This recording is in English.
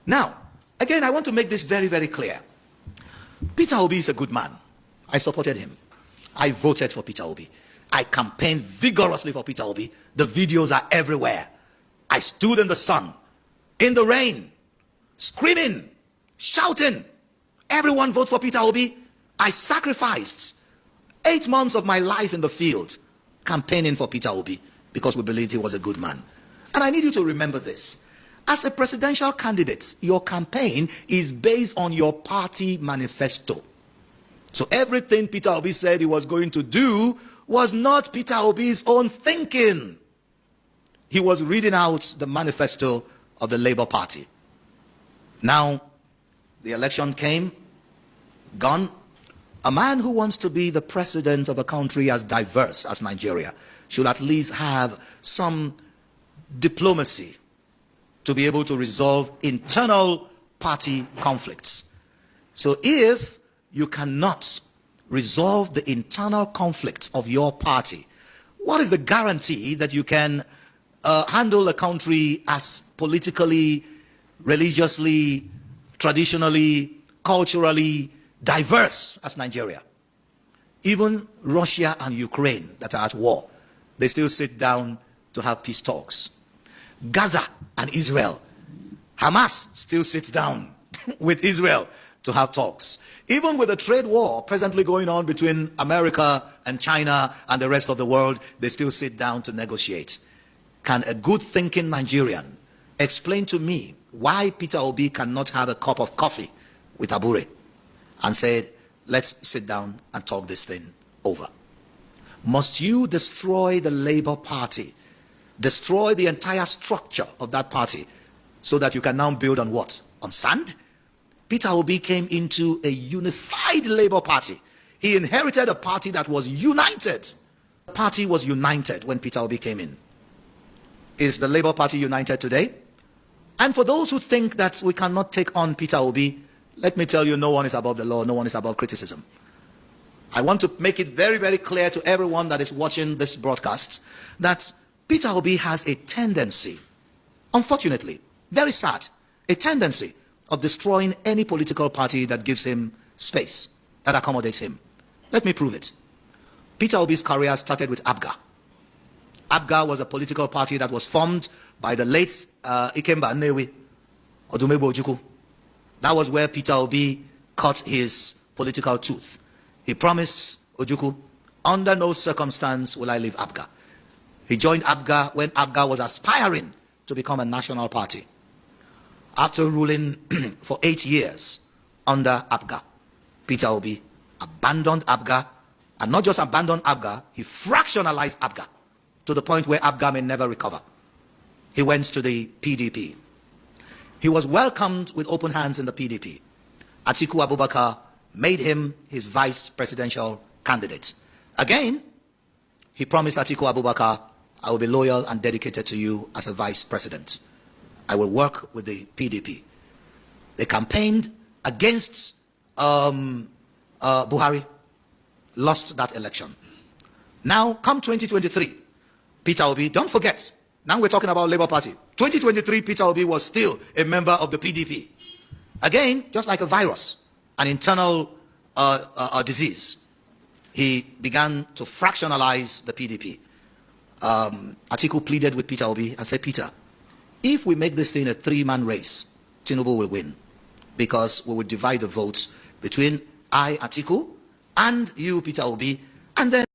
Now, again, I want to make this very, very clear. Peter Obi is a good man. I supported him. I voted for Peter Obi. I campaigned vigorously for Peter Obi. The videos are everywhere. I stood in the sun, in the rain, screaming, shouting, everyone vote for Peter Obi. I sacrificed 8 months of my life in the field campaigning for Peter Obi because we believed he was a good man. And I need you to remember this. As a presidential candidate, your campaign is based on your party manifesto. So everything Peter Obi said he was going to do was not Peter Obi's own thinking. He was reading out the manifesto of the Labour Party. Now, the election came, gone. A man who wants to be the president of a country as diverse as Nigeria should at least have some diplomacy to be able to resolve internal party conflicts. So if you cannot resolve the internal conflicts of your party, what is the guarantee that you can handle a country as politically, religiously, traditionally, culturally diverse as Nigeria? Even Russia and Ukraine that are at war, they still sit down to have peace talks. Gaza and Israel, Hamas still sits down with Israel to have talks. Even with the trade war presently going on between America and China and the rest of the world, they still sit down to negotiate. Can a good thinking Nigerian explain to me why Peter Obi cannot have a cup of coffee with Abure and say, let's sit down and talk this thing over? Must you destroy the Labour Party, destroy the entire structure of that party so that you can now build on what? On sand? Peter Obi came into a unified Labour Party. He inherited a party that was united. The party was united when Peter Obi came in. Is the Labour Party united today? And for those who think that we cannot take on Peter Obi, let me tell you, no one is above the law, no one is above criticism. I want to make it very, very clear to everyone that is watching this broadcast that Peter Obi has a tendency, unfortunately, very sad, a tendency of destroying any political party that gives him space, that accommodates him. Let me prove it. Peter Obi's career started with ABGA. ABGA was a political party that was formed by the late Ikemba Nnewi Odumegwu Ojukwu. That was where Peter Obi cut his political tooth. He promised Ojukwu, under no circumstance will I leave ABGA. He joined ABGA when ABGA was aspiring to become a national party. After ruling for 8 years under ABGA, Peter Obi abandoned ABGA, and not just abandoned ABGA, he fractionalized ABGA to the point where ABGA may never recover. He went to the PDP. He was welcomed with open hands in the PDP. Atiku Abubakar made him his vice presidential candidate. Again, he promised Atiku Abubakar, I will be loyal and dedicated to you as a vice president. I will work with the PDP. They campaigned against Buhari, lost that election. Now, come 2023, Peter Obi, don't forget, now we're talking about Labour Party. 2023, Peter Obi was still a member of the PDP. Again, just like a virus, an internal disease, he began to fractionalize the PDP. Atiku pleaded with Peter Obi and said, Peter, if we make this thing a 3-man race, Tinubu will win, because we will divide the votes between I, Atiku, and you, Peter Obi, and then